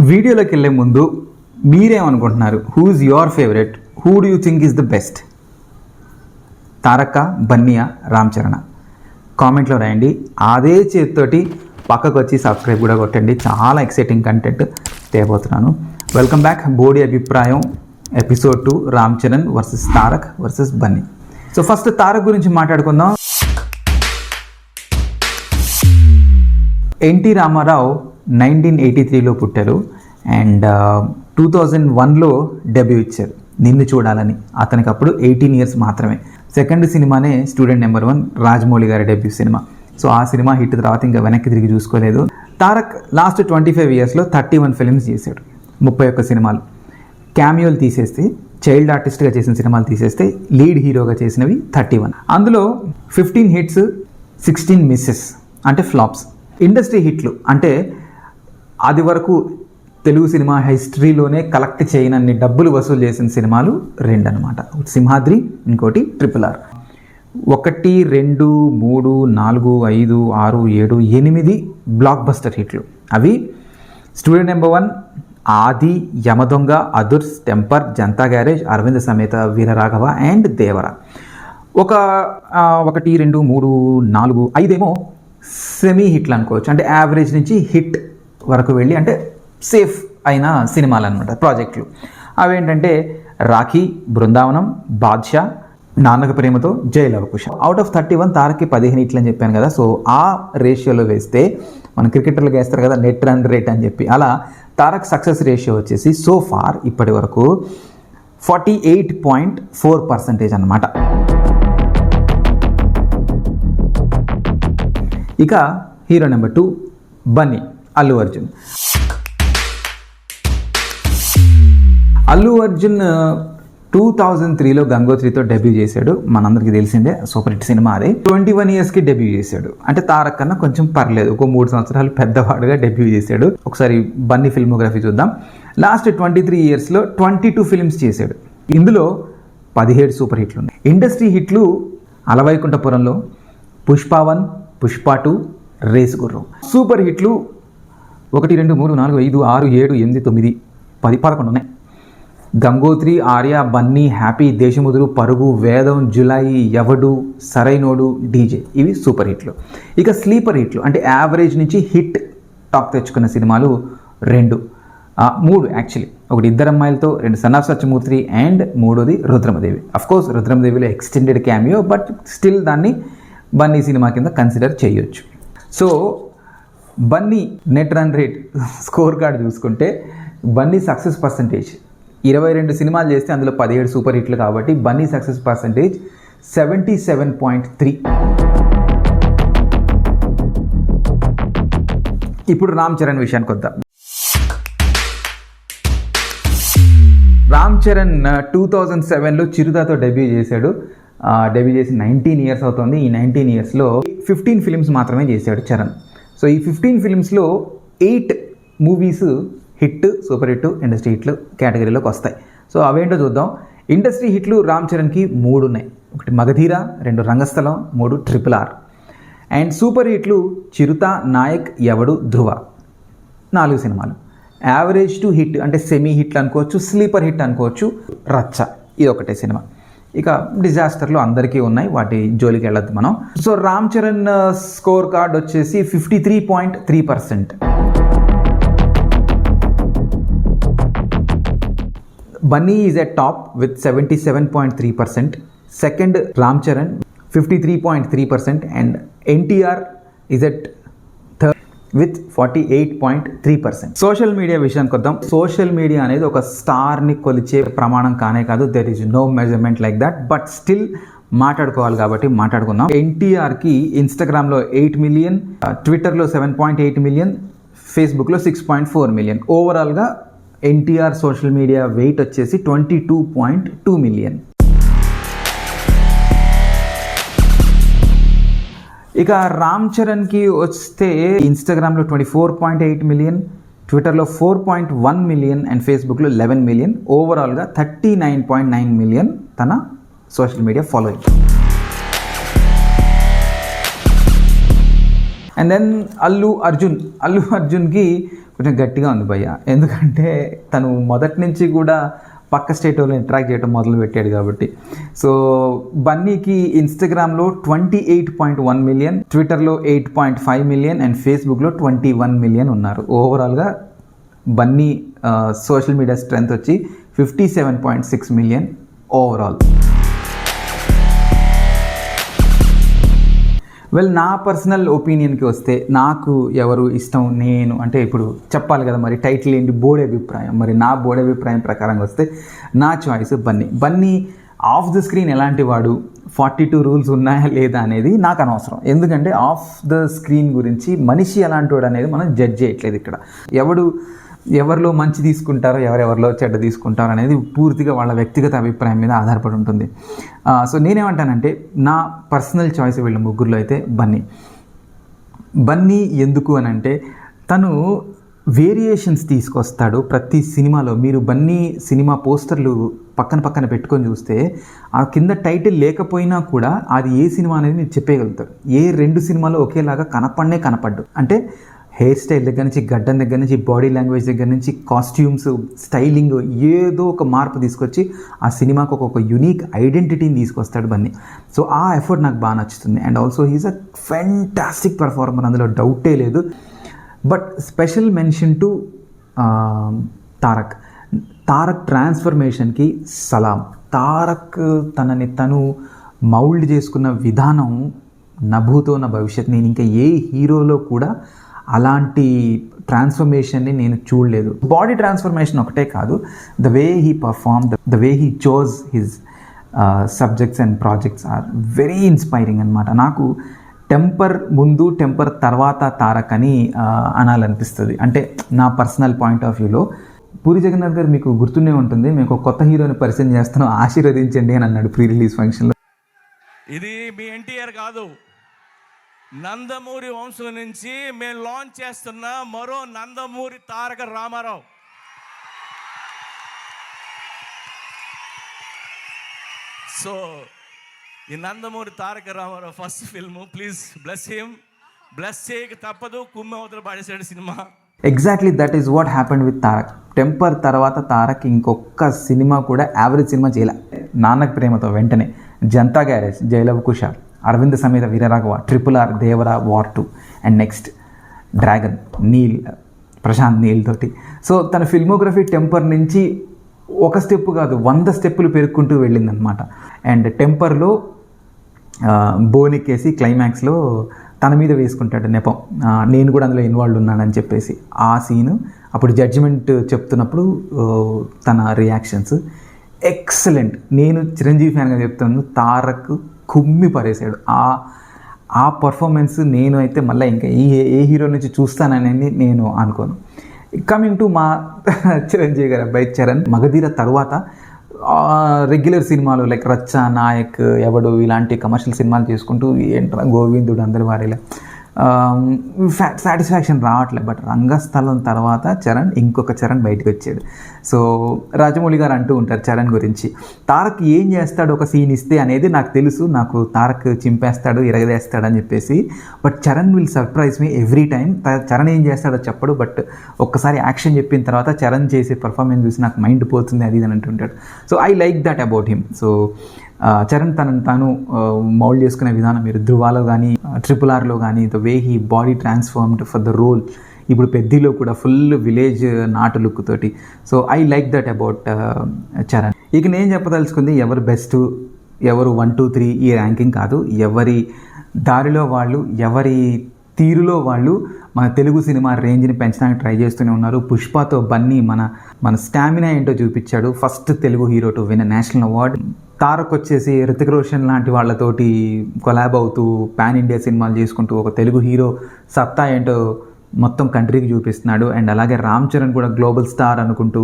వీడియోలోకి వెళ్ళే ముందు మీరేమనుకుంటున్నారు? Who is your favourite? Who do you think is the best? Taraka, బన్నీయా, రామ్ చరణ్? కామెంట్లో రాయండి. అదే చేతితోటి పక్కకు వచ్చి సబ్స్క్రైబ్ కూడా కొట్టండి. చాలా ఎక్సైటింగ్ కంటెంట్ తేబోతున్నాను. Welcome back. బోడి అభిప్రాయం episode 2, Ram Charan versus Tarak versus Bunny. So first Tarak గురించి మాట్లాడుకుందాం. ఎన్టీ రామారావు 1983లో పుట్టారు అండ్ 2001లో డెబ్యూ ఇచ్చారు నిన్ను చూడాలని. అతనికి అప్పుడు 18 years మాత్రమే. సెకండ్ సినిమానే స్టూడెంట్ నెంబర్ 1, రాజమౌళి గారి డెబ్యూ సినిమా. సో ఆ సినిమా హిట్ తర్వాత ఇంకా వెనక్కి తిరిగి చూసుకోలేదు. తారక్ లాస్ట్ 25 yearsలో 31 films చేశాడు, 31 సినిమాలు. క్యామియోలు తీసేస్తే, చైల్డ్ ఆర్టిస్ట్గా చేసిన సినిమాలు తీసేస్తే లీడ్ హీరోగా చేసినవి 31. అందులో 15 hits, 16 misses అంటే ఫ్లాప్స్. ఇండస్ట్రీ హిట్లు అంటే అది వరకు తెలుగు సినిమా హిస్టరీలోనే కలెక్ట్ చేయనన్ని డబ్బులు వసూలు చేసిన సినిమాలు 2 అనమాట. సింహాద్రి, ఇంకోటి RRR. 1, 2, 3, 4, 5, 6, 7, 8 బ్లాక్ బస్టర్ హిట్లు. అవి స్టూడెంట్ నెంబర్ 1, ఆది, యమదొంగ, అదుర్స్, temper, Janata garage, Aravinda Sametha Veeraraghava and దేవర. 1, 2, 3, 4, 5 ఏమో సెమీ హిట్లు అనుకోవచ్చు. అంటే యావరేజ్ నుంచి హిట్ వరకు వెళ్ళి అంటే సేఫ్ అయిన సినిమాలు అనమాట, ప్రాజెక్టులు. అవేంటంటే రాఖీ, బృందావనం, బాద్షా, నాన్నక ప్రేమతో, జై లవకుశ. అవుట్ ఆఫ్ 31 తారక్కి 15 హిట్లు అని చెప్పాను కదా. సో ఆ రేషియోలో వేస్తే మన క్రికెటర్లు వేస్తారు కదా నెట్ రన్ రేట్ అని చెప్పి, అలా తారక్ సక్సెస్ రేషియో వచ్చేసి సో ఫార్ ఇప్పటి వరకు 48.4% అనమాట. ఇక హీరో నెంబర్ 2 బన్నీ, అల్లు అర్జున్. అల్లు అర్జున్ 2003లో గంగోత్రితో డెబ్యూ చేశాడు. మనందరికీ తెలిసిందే, సూపర్ హిట్ సినిమా అది. 21 yearsకి డెబ్యూ చేశాడు. అంటే తారక్ కన్నా కొంచెం పర్లేదు, ఒక 3 సంవత్సరాలు పెద్దవాడుగా డెబ్యూ చేశాడు. ఒకసారి బన్నీ ఫిల్మోగ్రఫీ చూద్దాం. లాస్ట్ 23 yearsలో 22 films చేశాడు. ఇందులో 17 సూపర్ హిట్లు ఉన్నాయి. ఇండస్ట్రీ హిట్లు అలవైకుంఠపురంలో, పుష్ప 1, పుష్ప 2, రేసు గుర్రం. సూపర్ హిట్లు 1, 2, 3, 4, 5, 6, 7, 8, 9, 10, 11 ఉన్నాయి. గంగోత్రి, ఆర్య, బన్నీ, హ్యాపీ, దేశముదురు, పరుగు, వేదం, జులాయి, ఎవడు, సరైనోడు, డీజే, ఇవి సూపర్ హిట్లు. ఇక స్లీపర్ హిట్లు అంటే యావరేజ్ నుంచి హిట్ టాక్ తెచ్చుకున్న సినిమాలు 2, 3 యాక్చువల్లీ. ఒకటి ఇద్దరమ్మాయిలతో, 2 సన్ ఆఫ్ సత్యమూర్తి అండ్ 3వది రుద్రమదేవి. అఫ్కోర్స్ రుద్రమదేవిలో ఎక్స్టెండెడ్ క్యామియో, బట్ స్టిల్ దాన్ని బన్నీ సినిమా కింద కన్సిడర్ చేయొచ్చు. So Bunny net run rate score card చూసుకుంటే బన్నీ సక్సెస్ పర్సంటేజ్ 22 సినిమాలు చేస్తే అందులో 17 సూపర్ హిట్లు కాబట్టి బన్నీ సక్సెస్ పర్సంటేజ్ 77.3. ఇప్పుడు రామ్ చరణ్ విషయానికి వద్దాం. రామ్ చరణ్ 2007లో చిరుతతో డెబ్యూ చేశాడు. డెబ్యూ చేసి 19 years అవుతుంది. ఈ 19 yearsలో 15 films మాత్రమే చేశాడు చరణ్. సో ఈ 15 filmsలో 8 movies hit, super hit, industry హిట్లు కేటగిరీలోకి వస్తాయి. సో అవేంటో చూద్దాం. ఇండస్ట్రీ హిట్లు రామ్ చరణ్కి 3 ఉన్నాయి. 1 మగధీర, 2 రంగస్థలం, 3 RRR. అండ్ సూపర్ హిట్లు చిరుత, నాయక్, ఎవడు, ధ్రువ, 4 సినిమాలు. యావరేజ్ టు హిట్ అంటే సెమీ హిట్లు అనుకోవచ్చు, స్లీపర్ హిట్ అనుకోవచ్చు రచ్చ, ఇది ఒకటే సినిమా. ఇక డిజాస్టర్లు అందరికీ ఉన్నాయి, వాటి జోలికి వెళ్ళొద్దు మనం. So Ram Charan score card వచ్చేసి 53.3%. Bunny is at top with 77.3%. Second Ram Charan 53.3% and NTR is at third with 48.3%. Social media విషయానికి వద్దాం. సోషల్ మీడియా అనేది ఒక స్టార్ని కొలిచే ప్రమాణం కానే కాదు. There is no measurement like that. But still మాట్లాడుకోవాలి కాబట్టి మాట్లాడుకుందాం. ఎన్టీఆర్కి ఇన్స్టాగ్రామ్లో 8 million, ట్విట్టర్లో 7.8 million, ఫేస్బుక్లో 6.4 million. ఓవరాల్గా ఎన్టీఆర్ సోషల్ మీడియా వెయిట్ వచ్చేసి 22.2 million. ఇక రామ్ చరణ్కి వస్తే ఇన్స్టాగ్రామ్లో 24.8 million, ట్విట్టర్లో 4.1 million అండ్ ఫేస్బుక్లో 11 million. ఓవరాల్గా 39.9 million తన social media following. And then Allu అర్జున్కి కొంచెం గట్టిగా ఉంది భయ్య, ఎందుకంటే తను మొదటి నుంచి కూడా పక్క స్టేట్ వాళ్ళు ఇంటరాక్ట్ చేయడం మొదలుపెట్టాడు కాబట్టి. సో బన్నీకి ఇన్స్టాగ్రామ్లో 28.1 మిలియన్, ట్విట్టర్లో 8.5 మిలియన్ అండ్ ఫేస్బుక్లో 21 మిలియన్ ఉన్నారు. ఓవరాల్గా బన్నీ సోషల్ మీడియా స్ట్రెంత్ వచ్చి 57.6 మిలియన్ ఓవరాల్. వెల్, నా పర్సనల్ ఒపీనియన్కి వస్తే నాకు ఎవరు ఇష్టం, నేను అంటే ఇప్పుడు చెప్పాలి కదా మరి టైటిల్ ఏంటి, బోర్డ్ అభిప్రాయం. మరి నా బోర్డ్ అభిప్రాయం ప్రకారంగా వస్తే నా choice Bunny of the screen ఎలాంటి వాడు, 42 రూల్స్ ఉన్నాయా లేదా అనేది నాకు అనవసరం. ఎందుకంటే ఆఫ్ ద స్క్రీన్ గురించి మనిషి ఎలాంటి వాడు అనేది మనం జడ్జ్ చేయట్లేదు ఇక్కడ. ఎవరిలో మంచి తీసుకుంటారో ఎవరెవరిలో చెడ్డ తీసుకుంటారో అనేది పూర్తిగా వాళ్ళ వ్యక్తిగత అభిప్రాయం మీద ఆధారపడి ఉంటుంది. సో నేనేమంటానంటే నా పర్సనల్ చాయిస్ వీళ్ళ ముగ్గురులో అయితే బన్నీ ఎందుకు అని అంటే తను వేరియేషన్స్ తీసుకొస్తాడు ప్రతి సినిమాలో. మీరు బన్నీ సినిమా పోస్టర్లు పక్కన పెట్టుకొని చూస్తే ఆ కింద టైటిల్ లేకపోయినా కూడా అది ఏ సినిమా అనేది మీరు చెప్పేయగలుగుతారు. ఏ 2 సినిమాలు ఒకేలాగా కనపడ్డు అంటే హెయిర్ స్టైల్ దగ్గర నుంచి, గడ్డం దగ్గర నుంచి, బాడీ లాంగ్వేజ్ దగ్గర నుంచి, కాస్ట్యూమ్స్, స్టైలింగ్, ఏదో ఒక మార్పు తీసుకొచ్చి ఆ సినిమాకు ఒక యూనిక్ ఐడెంటిటీని తీసుకొస్తాడు బన్నీ. సో ఆ ఎఫర్ట్ నాకు బాగా నచ్చుతుంది. And also he's a fantastic performer, అందులో డౌటే లేదు. But special mention to Tarak ట్రాన్స్ఫర్మేషన్కి సలాం. తారక్ తనని తను మౌల్డ్ చేసుకున్న విధానం నభూతో నా భవిష్యత్. నేను ఇంకా ఏ హీరోలో కూడా అలాంటి ట్రాన్స్ఫర్మేషన్ని నేను చూడలేదు. బాడీ ట్రాన్స్ఫర్మేషన్ ఒకటే కాదు, the way he perform, the way he chose his subjects and projects are very inspiring అనమాట. నాకు టెంపర్ ముందు టెంపర్ తర్వాత తారక్ అని అనాలనిపిస్తుంది. అంటే నా పర్సనల్ పాయింట్ ఆఫ్ వ్యూలో పూరి జగన్నాథ్ గారు మీకు గుర్తుండే ఉంటుంది, మేము ఒక కొత్త హీరోని పరిచయం చేస్తున్నాం, ఆశీర్వదించండి అని అన్నాడు ప్రీ రిలీజ్ ఫంక్షన్లో. ఇది మీ ఎన్టీఆర్ కాదు, నందమూరి వంశం నుంచి మేము లాంచ్ చేస్తున్న మరో నందమూరి తారక రామారావు. సో ఈ Nandamuri Taraka Ramarao first film, please bless him. Bless చేయక తప్పదు, కుమ్మి అవతల పాడేసాడు cinema. Exactly that is what happened with Tarak. Temper తర్వాత తారక్ ఇంకొక సినిమా కూడా యావరేజ్ సినిమా చేయలే. నాన్నకు ప్రేమతో వెంటనే, Janatha Garage, Jai Lava Kusa, Aravinda Sametha Veera Raghava, RRR, Devara, War 2 and next Dragon, Prashanth Neel తోటి. సో తన ఫిల్మోగ్రఫీ టెంపర్ నుంచి ఒక స్టెప్ కాదు 100 స్టెప్పులు పెరుక్కుంటూ వెళ్ళిందనమాట. అండ్ టెంపర్లో బోనెక్కేసి క్లైమాక్స్లో తన మీద వేసుకుంటాడు నెపం, నేను కూడా అందులో ఇన్వాల్వ్ ఉన్నానని చెప్పేసి. ఆ సీను అప్పుడు జడ్జిమెంట్ చెప్తున్నప్పుడు తన రియాక్షన్స్ ఎక్సలెంట్. నేను చిరంజీవి ఫ్యాన్గా చెప్తాను, తారక్ కుమ్మి పడేశాడు. ఆ పర్ఫార్మెన్స్ నేను అయితే మళ్ళీ ఇంకా ఏ హీరో నుంచి చూస్తానని నేను అనుకోను. కమింగ్ టు మా చిరంజీవి గారు అబ్బాయి చరణ్, మగధీర తర్వాత రెగ్యులర్ సినిమాలు లైక్ రచ్చ, నాయక్, ఎవడు ఇలాంటి కమర్షియల్ సినిమాలు చేసుకుంటూ ఏంట్రా గోవిందుడు అందరి వారిలా సాటిస్ఫాక్షన్ రావట్లేదు. బట్ రంగస్థలం తర్వాత చరణ్ ఇంకొక చరణ్ బయటకు వచ్చాడు. సో రాజమౌళి గారు అంటూ ఉంటారు చరణ్ గురించి, తారక్ ఏం చేస్తాడు ఒక సీన్ ఇస్తే అనేది నాకు తెలుసు, నాకు తారక్ చింపేస్తాడు, ఇరగదేస్తాడు అని చెప్పేసి. But Charan will surprise me every time. Charan ఏం చేస్తాడో చెప్పడు, బట్ ఒక్కసారి యాక్షన్ చెప్పిన తర్వాత చరణ్ చేసే పర్ఫార్మెన్స్ చూసి నాకు మైండ్ పోతుంది అది అని అంటుంటాడు. So I like that about him. So Charan తనను తాను మౌల్డ్ చేసుకునే విధానం మీరు ధృవాలో కానీ RRRలో కానీ, the way he body transformed for the role. ఇప్పుడు పెద్దిలో కూడా ఫుల్ విలేజ్ నాటు లుక్ తోటి. So I like that about Charan. ఇక నేను చెప్పదలుచుకుంది ఎవరు బెస్ట్, ఎవరు 1, 2, 3 ఈ ర్యాంకింగ్ కాదు. ఎవరి దారిలో వాళ్ళు, ఎవరి తీరులో వాళ్ళు మన తెలుగు సినిమా రేంజ్ని పెంచడానికి ట్రై చేస్తూనే ఉన్నారు. పుష్పతో బన్నీ మన స్టామినా ఏంటో చూపించాడు. First Telugu hero to win national award. Tarak వచ్చేసి రితిక్ రోషన్ లాంటి వాళ్ళతోటి కొలాబ్ అవుతూ పాన్ ఇండియా సినిమాలు చేసుకుంటూ ఒక తెలుగు హీరో సత్తా ఏంటో మొత్తం కంట్రీకి చూపిస్తున్నాడు. అండ్ అలాగే రామ్ చరణ్ కూడా గ్లోబల్ స్టార్ అనుకుంటూ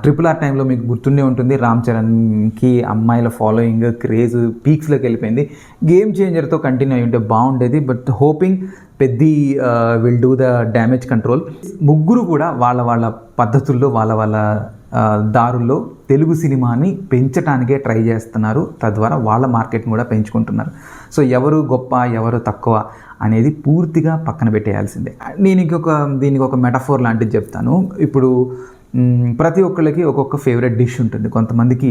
RRR టైంలో మీకు గుర్తుండే ఉంటుంది, రామ్ చరణ్కి అమ్మాయిల ఫాలోయింగ్ క్రేజ్ పీక్స్లోకి వెళ్ళిపోయింది. గేమ్ చేంజర్తో కంటిన్యూ అయ్యి ఉంటే బాగుండేది. But hoping Peddi will do the damage control. ముగ్గురు కూడా వాళ్ళ పద్ధతుల్లో వాళ్ళ దారుల్లో తెలుగు సినిమాని పెంచడానికే ట్రై చేస్తున్నారు. తద్వారా వాళ్ళ మార్కెట్ని కూడా పెంచుకుంటున్నారు. సో ఎవరు గొప్ప ఎవరు తక్కువ అనేది పూర్తిగా పక్కన పెట్టేయాల్సిందే. దీనికి ఒక మెటఫోర్ లాంటిది చెప్తాను. ఇప్పుడు ప్రతి ఒక్కళ్ళకి ఒక్కొక్క ఫేవరెట్ డిష్ ఉంటుంది. కొంతమందికి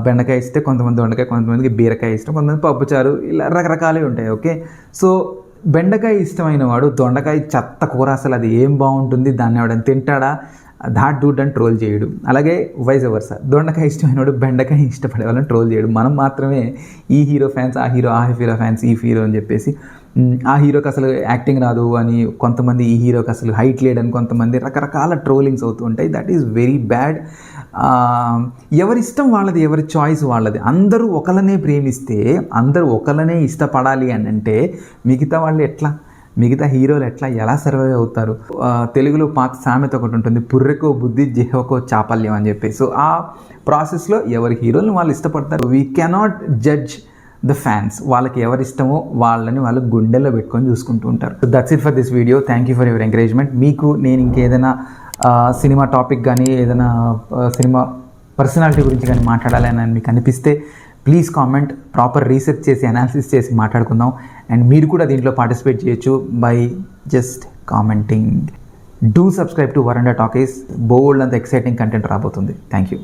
బెండకాయ ఇస్తే, కొంతమంది దొండకాయ, కొంతమందికి బీరకాయ ఇష్టం, కొంతమంది పప్పుచారు, ఇలా రకరకాలే ఉంటాయి. ఓకే, సో బెండకాయ ఇష్టమైన వాడు దొండకాయ చెత్త కూర, అసలు అది ఏం బాగుంటుంది, దాన్ని ఎవడని తింటాడా, దాట్ డూడ్ అని ట్రోల్ చేయడు. అలాగే వైజ్ వర్సా, దొండకాయ ఇష్టమైన వాడు బెండకాయ ఇష్టపడే వాళ్ళని ట్రోల్ చేయడు. మనం మాత్రమే ఈ హీరో ఫ్యాన్స్, ఆ హీరో ఫ్యాన్స్, ఈ హీరో అని చెప్పేసి, ఆ హీరోకి అసలు యాక్టింగ్ రాదు అని కొంతమంది, ఈ హీరోకి అసలు హైట్ లేడని కొంతమంది, రకరకాల ట్రోలింగ్స్ అవుతూ ఉంటాయి. That is very bad. ఎవరి ఇష్టం వాళ్ళది, ఎవరి చాయిస్ వాళ్ళది. అందరూ ఒకళ్ళనే ప్రేమిస్తే, అందరూ ఒకళ్ళనే ఇష్టపడాలి అని అంటే మిగతా వాళ్ళు ఎట్లా, మిగతా హీరోలు ఎలా సర్వైవ్ అవుతారు? తెలుగులో పాత సామెత ఒకటి ఉంటుంది, పుర్రెకో బుద్ధి జేహకో చాపల్యం అని చెప్పి. సో ఆ ప్రాసెస్లో ఎవరి హీరోలను వాళ్ళు ఇష్టపడతారు. We cannot judge the fans. వాళ్ళకి ఎవరి ఇష్టమో వాళ్ళని వాళ్ళు గుండెల్లో పెట్టుకొని చూసుకుంటూ ఉంటారు. So that's it for this video. Thank you for your encouragement. మీకు నేను ఇంకేదైనా సినిమా టాపిక్ కానీ, ఏదైనా సినిమా పర్సనాలిటీ గురించి కానీ మాట్లాడాలి అని మీకు అనిపిస్తే ప్లీజ్ కామెంట్. ప్రాపర్ రీసెర్చ్ చేసి, అనాలిసిస్ చేసి మాట్లాడుకుందాం. అండ్ మీరు కూడా దీంట్లో పార్టిసిపేట్ చేయొచ్చు by just commenting. Do subscribe to వరండా టాకీస్. బోల్డ్ అంత ఎక్సైటింగ్ కంటెంట్ రాబోతుంది. Thank you.